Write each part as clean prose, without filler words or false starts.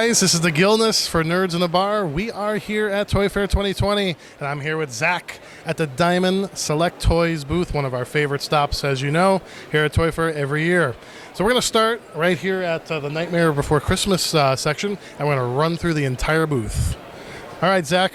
guys, this is the Gilness for Nerds in the Bar. We are here at Toy Fair 2020, and I'm here with Zach at the Diamond Select Toys booth, one of our favorite stops, as you know, here at Toy Fair every year. So we're going to start right here at the Nightmare Before Christmas section, and we're going to run through the entire booth. All right, Zach,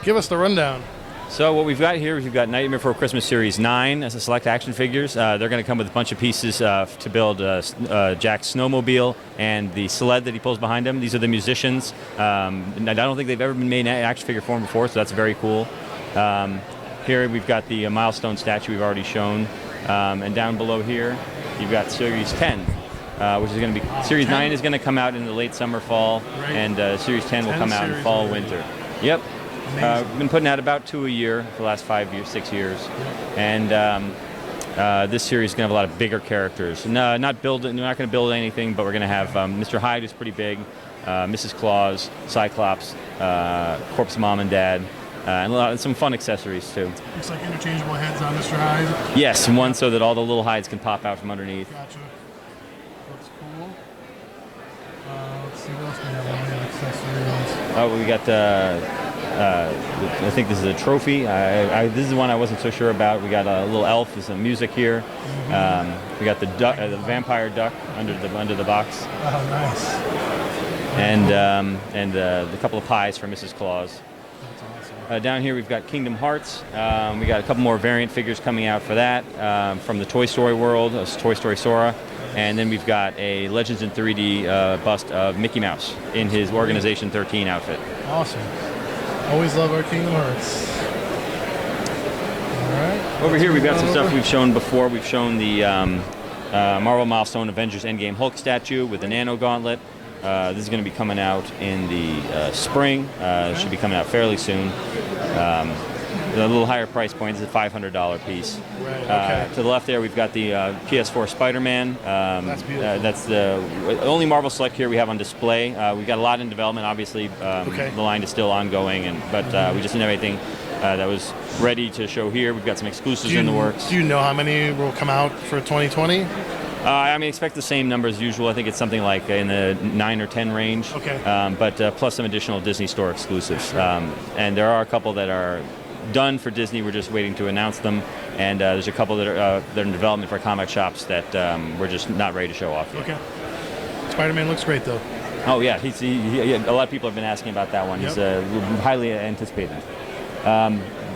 give us the rundown. So what we've got here is we've got Nightmare Before Christmas Series 9 as a select action figures. They're going to come with a bunch of pieces to build Jack's snowmobile and the sled that he pulls behind him. These are the musicians. I don't think they've ever been made in action figure form before, so that's very cool. Here we've got the milestone statue we've already shown. And down below here, you've got Series 10. Which is going to be, Series 9 is going to come out in the late summer, fall, and Series 10 will come out in fall, winter. Yep. We've been putting out about 2 a year for the last 5 years, 6 years. And this series is going to have a lot of bigger characters. No, we're not going to build anything, but we're going to have Mr. Hyde, who's pretty big, Mrs. Claus, Cyclops, Corpse Mom and Dad, and some fun accessories too. Looks like interchangeable heads on Mr. Hyde. Yes, and one so that all the little hides can pop out from underneath. Gotcha. Looks cool. Let's see what else we have on the accessories. Oh, we got I think this is a trophy. This is one I wasn't so sure about. We got a little elf with some music here. We got the duck, the vampire duck under the box. Oh, nice. And a couple of pies for Mrs. Claus. That's awesome. Down here we've got Kingdom Hearts. We got a couple more variant figures coming out for that from the Toy Story world, Toy Story Sora. And then we've got a Legends in 3D bust of Mickey Mouse in his Organization 13 outfit. Awesome. Always love our Kingdom Hearts. All right. Over here we've got some stuff we've shown before. We've shown the Marvel Milestone Avengers Endgame Hulk statue with the Nano Gauntlet. This is going to be coming out in the spring. It should be coming out fairly soon. A little higher price point is a $500 piece. Right, okay. To the left there, we've got the PS4 Spider-Man. That's beautiful. That's the only Marvel Select here we have on display. We've got a lot in development. Obviously, the line is still ongoing, but we just didn't have anything that was ready to show here. We've got some exclusives in the works. Do you know how many will come out for 2020? Expect the same number as usual. I think it's something like in the 9 or 10 range. Okay. But plus some additional Disney Store exclusives. And there are a couple that are done for Disney. We're just waiting to announce them. And there's a couple that are in development for comic shops that we're just not ready to show off yet. Okay. Spider-Man looks great, though. Oh, yeah. A lot of people have been asking about that one. Yep. He's highly anticipated.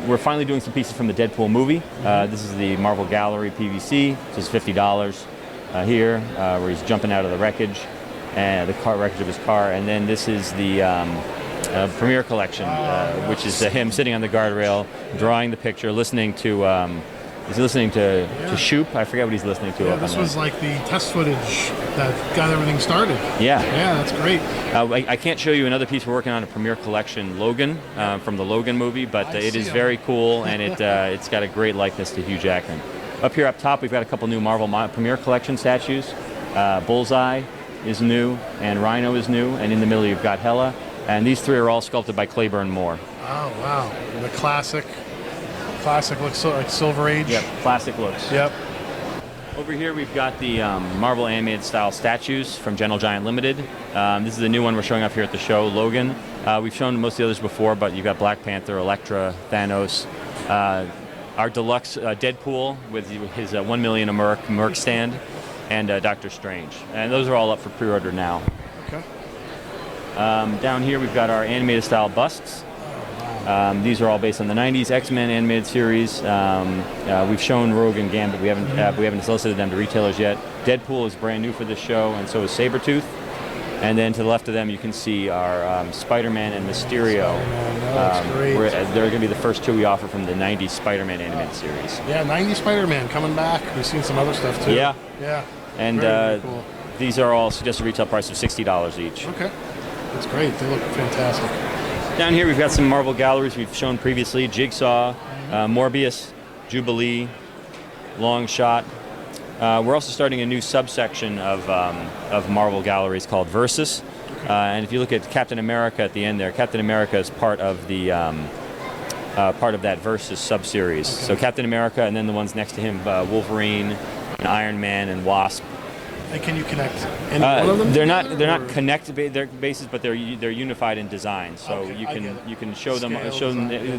We're finally doing some pieces from the Deadpool movie. This is the Marvel Gallery PVC. This is $50 here, where he's jumping out of the wreckage, the wreckage of his car. And then this is the Premiere Collection, which is him sitting on the guardrail, drawing the picture, listening to. Is he listening to Shoop? I forget what he's listening to. Yeah, this was like the test footage that got everything started. Yeah. Yeah, that's great. I can't show you another piece we're working on, a Premiere Collection Logan from the Logan movie, but it is very cool, and it's got a great likeness to Hugh Jackman. Up here up top, we've got a couple new Marvel Premiere Collection statues. Bullseye is new, and Rhino is new, and in the middle you've got Hela. And these three are all sculpted by Claiborne Moore. Oh, wow. The classic looks like Silver Age. Yep, classic looks. Yep. Over here we've got the Marvel animated style statues from Gentle Giant Limited. This is the new one we're showing off here at the show, Logan. We've shown most of the others before, but you've got Black Panther, Elektra, Thanos. Our deluxe Deadpool with his 1 million a Merc stand, and Doctor Strange. And those are all up for pre-order now. Okay. Down here we've got our animated style busts. These are all based on the 90s X-Men animated series. We've shown Rogue and Gambit. We haven't solicited them to retailers yet. Deadpool is brand new for this show, and so is Sabretooth. And then to the left of them, you can see our Spider-Man and Mysterio. They're going to be the first two we offer from the 90s Spider-Man animated series. Yeah, 90s Spider-Man coming back. We've seen some other stuff too. Yeah. Yeah. And very cool. These are all suggested retail price of $60 each. Okay. That's great. They look fantastic. Down here, we've got some Marvel galleries we've shown previously. Jigsaw, Morbius, Jubilee, Long Shot. We're also starting a new subsection of Marvel galleries called Versus. And if you look at Captain America at the end there, Captain America is part of the part of that Versus sub-series. Okay. So Captain America, and then the ones next to him, Wolverine, and Iron Man, and Wasp. And can you connect any one of them? They're not connected their bases, but they're unified in design. So Okay, you can show them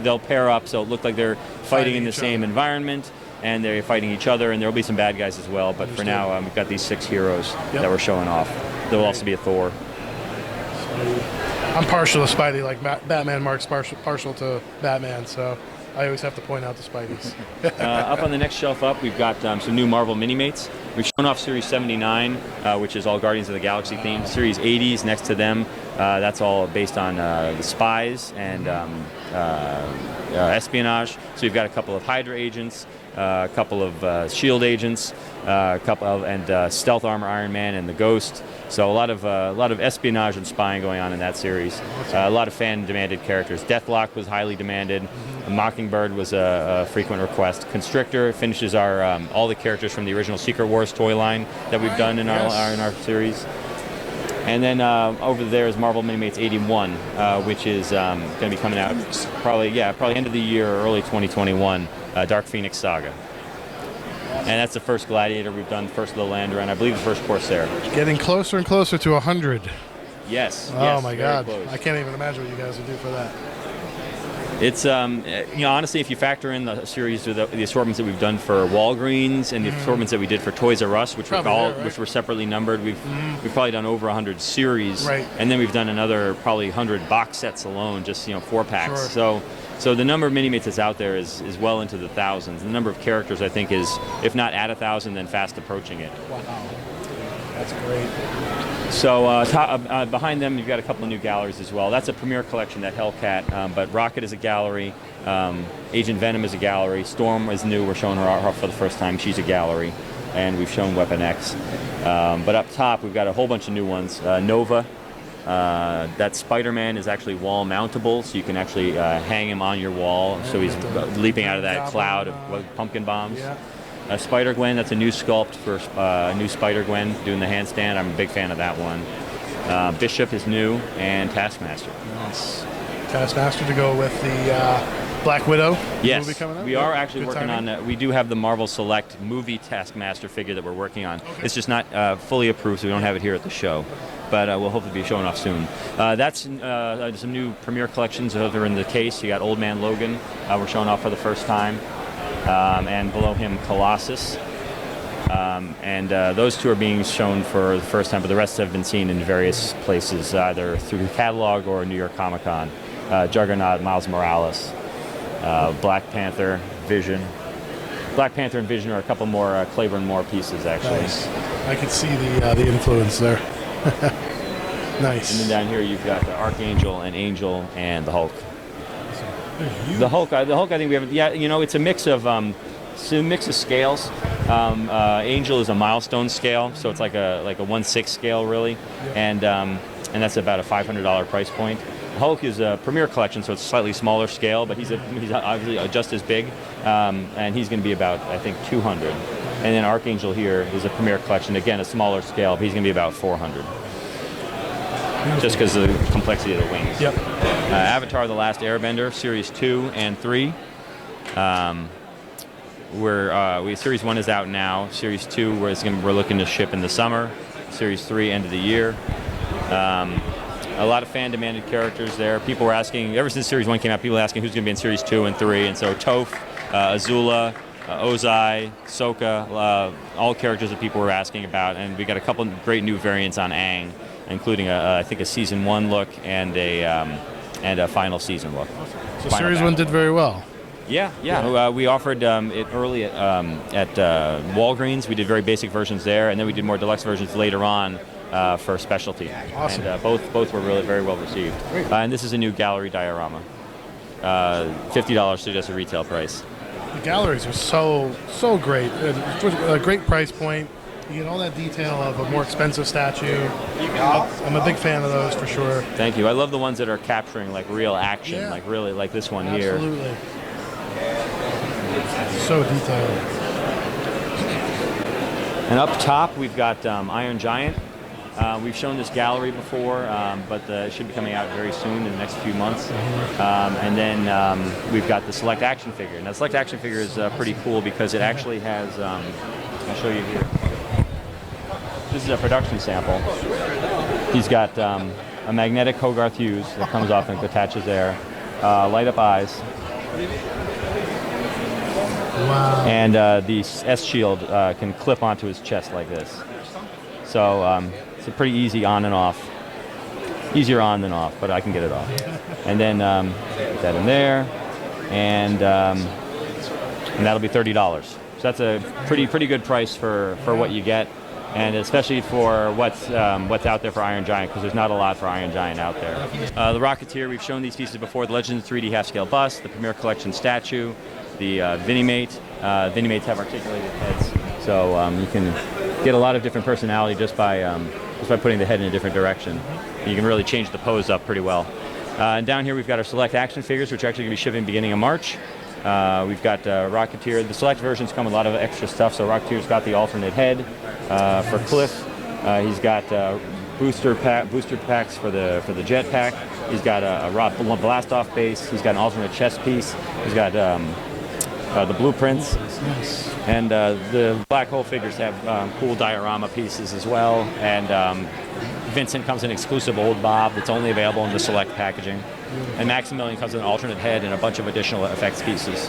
they'll pair up, so it look like they're fighting in the same environment, and they're fighting each other, and there'll be some bad guys as well. But for now, we've got these 6 heroes that we're showing off. There will also be a Thor. I'm partial to Spidey, like Batman. Mark's partial to Batman, so I always have to point out the Spideys. Up on the next shelf up, we've got some new Marvel Mini-Mates. We've shown off Series 79, which is all Guardians of the Galaxy themed. Series 80s next to them, that's all based on the spies and espionage. So we've got a couple of Hydra agents, a couple of S.H.I.E.L.D. agents, and stealth armor Iron Man and the Ghost. So a lot of espionage and spying going on in that series. A lot of fan-demanded characters. Deathlock was highly demanded. Mockingbird was a frequent request. Constrictor finishes our all the characters from the original Secret Wars toy line that we've done in our series. And then over there is Marvel Minimates 81, which is going to be coming out probably end of the year or early 2021. Dark Phoenix Saga. And that's the first Gladiator we've done, first of the Lander, and I believe the first Corsair. Getting closer and closer to 100. Yes. Oh my God! Close. I can't even imagine what you guys would do for that. It's honestly, if you factor in the series of the assortments that we've done for Walgreens and the assortments that we did for Toys R Us, which were separately numbered, we've probably done over 100 series, and then we've done another probably 100 box sets alone, just 4-packs. Sure. So the number of Minimates that's out there is well into the thousands. The number of characters, I think, is, if not at 1,000, then fast approaching it. Wow, that's great. So behind them, you've got a couple of new galleries as well. That's a premier collection, that Hellcat, but Rocket is a gallery, Agent Venom is a gallery, Storm is new, we're showing her off for the first time, she's a gallery, and we've shown Weapon X. But up top, we've got a whole bunch of new ones. Nova, that Spider-Man is actually wall mountable, so you can actually hang him on your wall, so he's leaping out of that cloud of pumpkin bombs. Yeah. Spider-Gwen, that's a new sculpt for new Spider-Gwen doing the handstand. I'm a big fan of that one. Bishop is new, and Taskmaster. Nice. Taskmaster to go with the Black Widow movie coming up? We are actually working on we do have the Marvel Select movie Taskmaster figure that we're working on. Okay. It's just not fully approved, so we don't have it here at the show. But we'll hopefully be showing off soon. That's some new premiere collections over in the case. You got Old Man Logan, we're showing off for the first time. And below him, Colossus. And those two are being shown for the first time, but the rest have been seen in various places, either through the catalog or New York Comic Con. Juggernaut, Miles Morales, Black Panther, Vision. Black Panther and Vision are a couple more Claiborne Moore pieces, actually. Nice. I could see the influence there. Nice. And then down here you've got the Archangel and Angel and the Hulk. The Hulk, I think we have. Yeah, it's a mix of scales. Angel is a milestone scale, so it's like a 1/6 scale, really, and that's about a $500 price point. Hulk is a premier collection, so it's a slightly smaller scale, but he's obviously just as big, and he's going to be about, I think, $200. And then Archangel here is a premier collection, again a smaller scale, but he's going to be about $400. Just because of the complexity of the wings. Yep. Avatar: The Last Airbender, Series 2 and 3. Series 1 is out now. Series 2 we're looking to ship in the summer. Series 3 end of the year. A lot of fan-demanded characters there. People were asking, ever since Series 1 came out, people were asking who's going to be in Series 2 and 3. And so Toph, Azula, Ozai, Sokka, all characters that people were asking about. And we got a couple great new variants on Aang, including I think a season 1 look and a final season look. So Series 1 did very well. Yeah. We offered it early at Walgreens. We did very basic versions there, and then we did more deluxe versions later on for specialty. Awesome. And both were really very well received. And this is a new gallery diorama. $50 to just a retail price. The galleries are so great. A great price point. You get all that detail of a more expensive statue. I'm a big fan of those for sure. Thank you. I love the ones that are capturing like real action, like really like this one here. Absolutely. So detailed. And up top we've got Iron Giant. We've shown this gallery before, but it should be coming out very soon in the next few months. And then we've got the Select Action figure. Now, the Select Action figure is pretty cool because it actually has, I'll show you here. This is a production sample. He's got a magnetic Hogarth Hughes that comes off and attaches there. Light up eyes. Wow. And the S-shield can clip onto his chest like this. So it's a pretty easy on and off. Easier on than off, but I can get it off. And then put that in there, and that'll be $30. So that's a pretty good price for what you get, and especially for what's out there for Iron Giant, because there's not a lot for Iron Giant out there. The Rocketeer, we've shown these pieces before. The Legends 3D half-scale bust, the Premier Collection statue, the Vinimate. Vinimates have articulated heads, so you can get a lot of different personality just by putting the head in a different direction. You can really change the pose up pretty well. And down here we've got our select action figures, which are actually going to be shipping beginning of March. We've got Rocketeer. The select versions come with a lot of extra stuff. So Rocketeer's got the alternate head for Cliff. He's got booster packs for the jet pack. He's got a blast off base. He's got an alternate chest piece. He's got the blueprints. And the black hole figures have cool diorama pieces as well. And Vincent comes in exclusive Old Bob that's only available in the select packaging. And Maximilian comes with an alternate head and a bunch of additional effects pieces.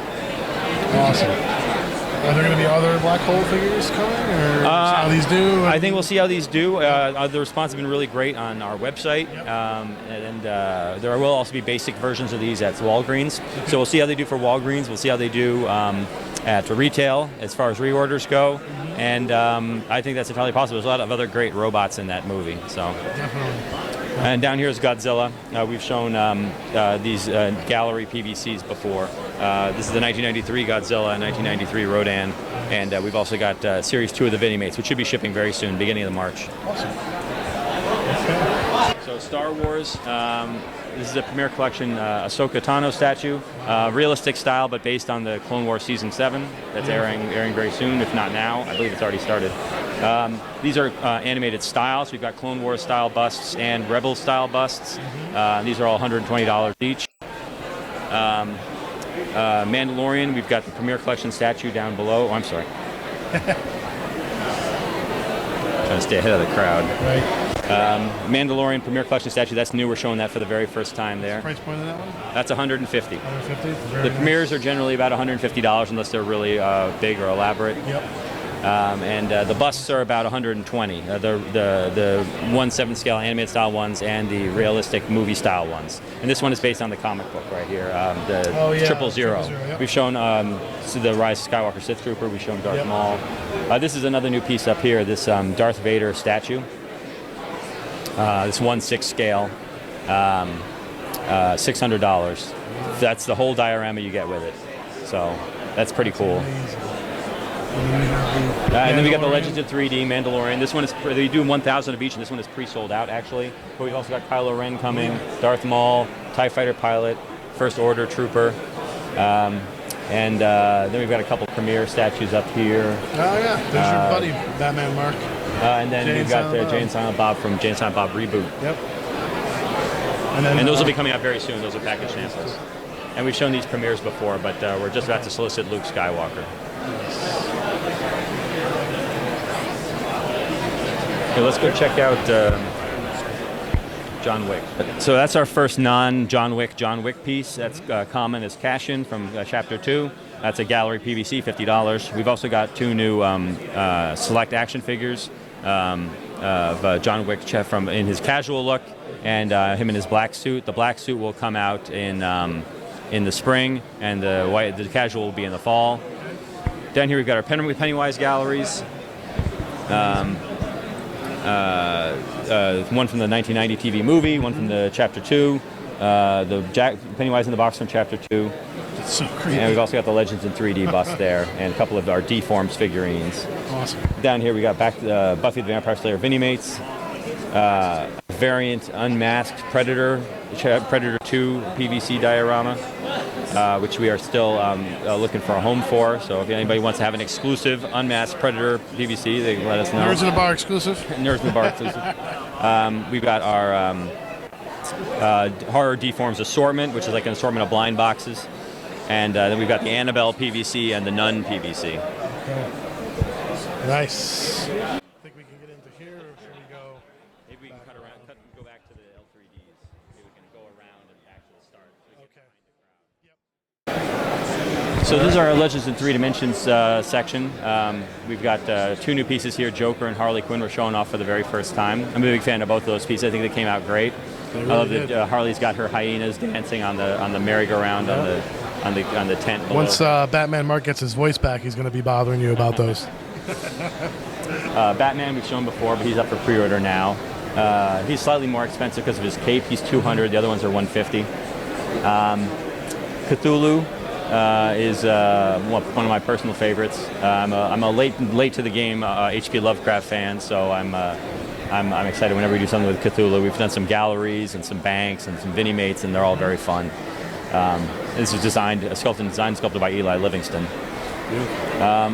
Awesome. Are there going to be other black hole figures coming, or see how these do? I think we'll see how these do. The response has been really great on our website, and there will also be basic versions of these at Walgreens. So we'll see how they do for Walgreens. We'll see how they do at retail as far as reorders go, and I think that's entirely possible. There's a lot of other great robots in that movie. So. Definitely. And down here is Godzilla. We've shown these gallery PVCs before. This is the 1993 Godzilla, 1993 Rodan, and we've also got Series 2 of the Vinimates, which should be shipping very soon, beginning of March. Awesome. Okay. So Star Wars, this is a Premier Collection Ahsoka Tano statue. Realistic style, but based on the Clone Wars Season 7. That's airing very soon, if not now. I believe it's already started. These are animated styles. We've got Clone Wars style busts and Rebel style busts. These are all $120 each. Mandalorian, we've got the Premier Collection statue down below. Oh, I'm sorry. Trying to stay ahead of the crowd. Right. Mandalorian Premier Collection statue, that's new. We're showing that for the very first time there. Price point of that one? That's $150. $150? The premieres are generally about $150 unless they're really big or elaborate. Yep. And the busts are about $120. The 1/7 scale animated style ones and the realistic movie style ones. And this one is based on the comic book right here, the 000. Yep. We've shown the Rise of Skywalker Sith Trooper. We've shown Darth Maul. This is another new piece up here. This Darth Vader statue. This 1/6 scale, $600. That's the whole diorama you get with it. So that's pretty cool. And then we got the Legends of 3D Mandalorian. This one is, they do 1,000 of each, and this one is pre-sold out actually. But we've also got Kylo Ren coming, Darth Maul, TIE Fighter pilot, First Order trooper. And then we've got a couple premiere statues up here. Oh yeah, there's your buddy, Batman Mark. And then we've got Jay and Silent Bob from Jay and Silent Bob Reboot. Yep. And those will be coming out very soon. Those are package samples. And we've shown these premieres before, but we're just about to solicit Luke Skywalker. Okay, let's go check out John Wick. So that's our first non-John Wick piece. That's common as Cash-In from Chapter 2. That's a gallery PVC, $50. We've also got two new select action figures of John Wick in his casual look and him in his black suit. The black suit will come out in the spring, and the casual will be in the fall. Down here we've got our Pennywise galleries. One from the 1990 TV movie, one from the Chapter 2, the Pennywise in the box from Chapter 2. It's so creepy. And we've also got the Legends in 3D bust there, and a couple of our Deforms figurines. Awesome. Down here we got Buffy the Vampire Slayer Vinimates, variant unmasked Predator 2 PVC diorama, which we are still looking for a home for. So if anybody wants to have an exclusive unmasked Predator PVC, they can let us know. Nerds in the Bar exclusive. Nerds in the Bar exclusive. We've got our horror Deforms assortment, which is like an assortment of blind boxes. And then we've got the Annabelle PVC and the Nun PVC. Okay. Nice. I think we can get into here. So this is our Legends in 3 Dimensions section. We've got 2 new pieces here, Joker and Harley Quinn. We're showing off for the very first time. I'm a big fan of both of those pieces. I think they came out great. Really I love that Harley's got her hyenas dancing on the merry-go-round on the tent below. Once Batman Mark gets his voice back, he's going to be bothering you about those. Batman we've shown before, but he's up for pre-order now. He's slightly more expensive because of his cape. He's $200. The other ones are $150. Cthulhu is one of my personal favorites. I'm a late to the game H.P. Lovecraft fan, so I'm excited whenever we do something with Cthulhu. We've done some galleries and some banks and some Vinimates, and they're all very fun. This is sculpted by Eli Livingston.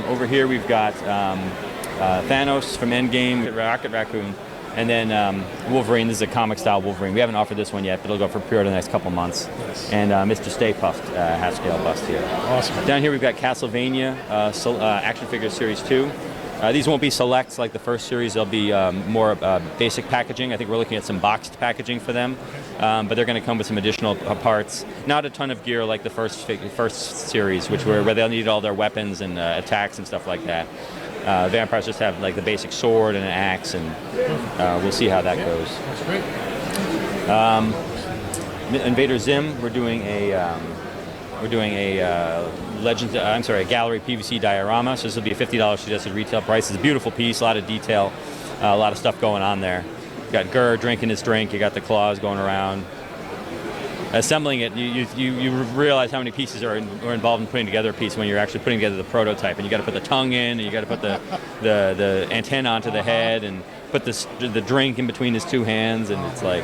Over here we've got Thanos from Endgame, Rocket Raccoon, and then Wolverine. This is a comic-style Wolverine. We haven't offered this one yet, but it'll go for pre-order the next couple months. Nice. And Mr. Stay Puft, half-scale bust here. Awesome. Down here we've got Castlevania Action Figures Series 2. These won't be selects like the first series. They'll be more basic packaging. I think we're looking at some boxed packaging for them. But they're going to come with some additional parts. Not a ton of gear like the first series, where they'll need all their weapons and attacks and stuff like that. Vampires just have like the basic sword and an axe, and we'll see how that goes. That's great. In Vader Zim, we're doing a gallery PVC diorama. So this will be a $50 suggested retail price. It's a beautiful piece, a lot of detail, a lot of stuff going on there. You got Gurr drinking his drink. You got the claws going around. Assembling it, you realize how many pieces are involved in putting together a piece when you're actually putting together the prototype. And you got to put the tongue in, and you got to put the antenna onto the head, and put the drink in between his 2 hands. And it's like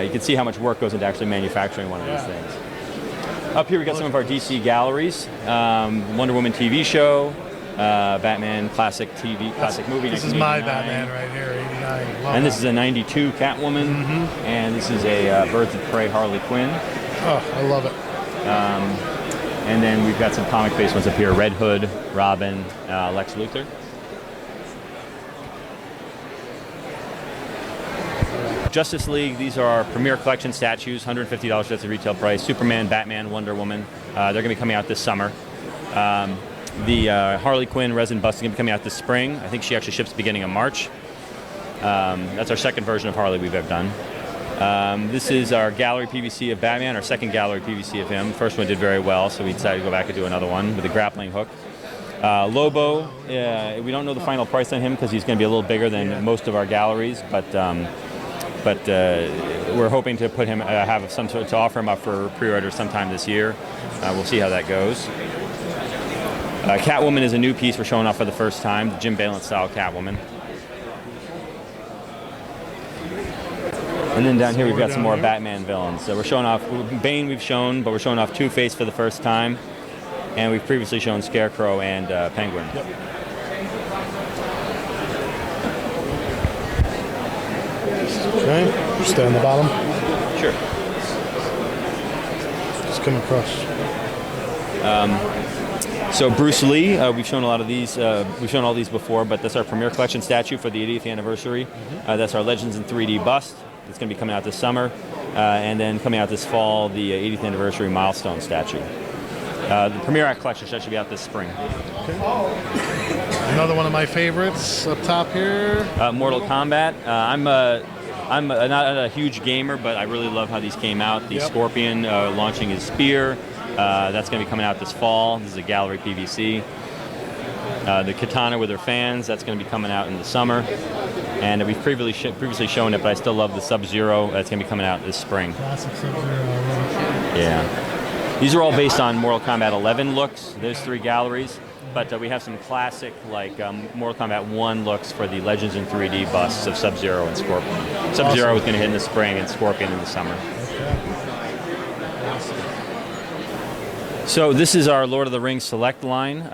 you can see how much work goes into actually manufacturing one of these things. Up here we got some of our DC galleries. Wonder Woman TV show, Batman classic movie. This is my Batman right here, 89. And this is a 92 Catwoman, and this is a Birds of Prey Harley Quinn. Oh, I love it. And then we've got some comic-based ones up here, Red Hood, Robin, Lex Luthor. Justice League, these are our premier collection statues, $150, that's the retail price. Superman, Batman, Wonder Woman, they're going to be coming out this summer. The Harley Quinn resin bust is going to be coming out this spring. I think she actually ships beginning of March. That's our second version of Harley we've ever done. This is our gallery PVC of Batman, our second gallery PVC of him. First one did very well, so we decided to go back and do another one with a grappling hook. Lobo, we don't know the final price on him because he's going to be a little bigger than most of our galleries, but we're hoping to put him have some to offer him up for pre-order sometime this year. We'll see how that goes. Catwoman is a new piece we're showing off for the first time, the Jim Balent style Catwoman. And then down here we've got some more Batman villains. So we're showing off Bane, we've shown, but we're showing off Two-Face for the first time, and we've previously shown Scarecrow and Penguin. Yep. Okay, stay on the bottom. Sure. Just come across. So Bruce Lee, we've shown a lot of these. We've shown all these before, but that's our premier collection statue for the 80th anniversary. That's our Legends in 3D bust. It's going to be coming out this summer, and then coming out this fall, the 80th anniversary milestone statue. The premier act collection should be out this spring. Okay. Another one of my favorites up top here. Mortal Kombat. I'm not a huge gamer, but I really love how these came out. The Scorpion launching his spear. That's going to be coming out this fall. This is a gallery PVC. The Katana with her fans, that's going to be coming out in the summer. And we've previously shown it, but I still love the Sub-Zero. That's going to be coming out this spring. Classic Sub-Zero. Yeah. These are all based on Mortal Kombat 11 looks. There's 3 galleries. But we have some classic, like Mortal Kombat 1 looks for the Legends in 3D busts of Sub-Zero and Scorpion. Sub-Zero is going to hit in the spring and Scorpion in the summer. So this is our Lord of the Rings Select line.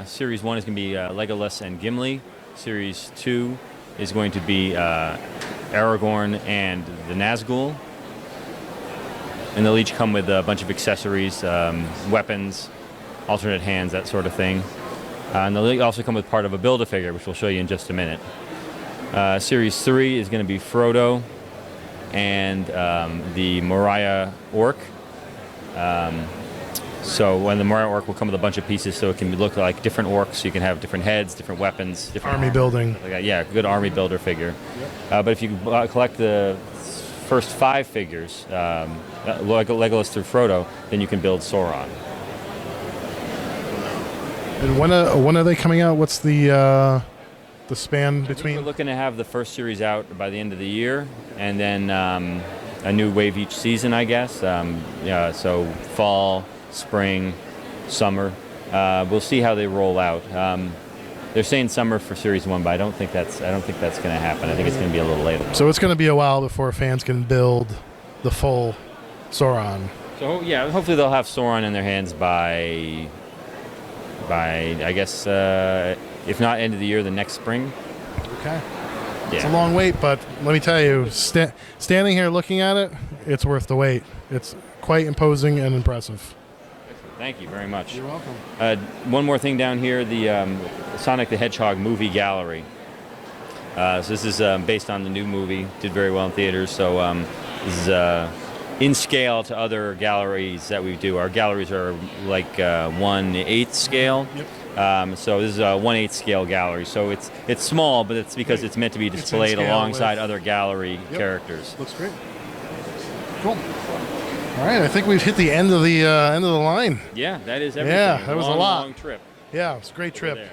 Series 1 is going to be Legolas and Gimli. Series 2 is going to be Aragorn and the Nazgul. And they'll each come with a bunch of accessories, weapons, alternate hands, that sort of thing. And they'll also come with part of a Build-A-Figure, which we'll show you in just a minute. Series 3 is going to be Frodo and the Moria Orc. So when the more artwork will come with a bunch of pieces, so it can look like different orcs. So you can have different heads, different weapons, different Army building. stuff like that. Yeah, good army builder figure. But if you collect the first 5 figures, like Legolas through Frodo, then you can build Sauron. And when are they coming out? What's the span between? We're looking to have the first series out by the end of the year, and then a new wave each season, I guess. Yeah, so fall, spring, summer. We'll see how they roll out. They're saying summer for Series 1, but I don't think that's going to happen. I think it's going to be a little later. So it's going to be a while before fans can build the full Sauron. So yeah, hopefully they'll have Sauron in their hands by I guess if not end of the year, the next spring. Okay. Yeah. It's a long wait, but let me tell you, standing here looking at it, it's worth the wait. It's quite imposing and impressive. Thank you very much. You're welcome. One more thing down here, the Sonic the Hedgehog movie gallery. So this is based on the new movie. Did very well in theaters. So this is in scale to other galleries that we do. Our galleries are like 1/8 scale. Yep. So this is a 1/8 scale gallery. So it's small, but it's because it's meant to be displayed alongside other gallery characters. Looks great. Cool. All right, I think we've hit the end of the line. Yeah, that is everything. Yeah, that was a lot. Long trip. Yeah, it was a great trip. There.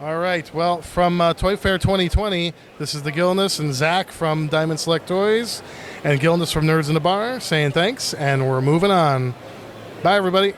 All right, well, from Toy Fair 2020, this is the Gilness and Zach from Diamond Select Toys, and Gilness from Nerds in the Bar saying thanks, and we're moving on. Bye, everybody.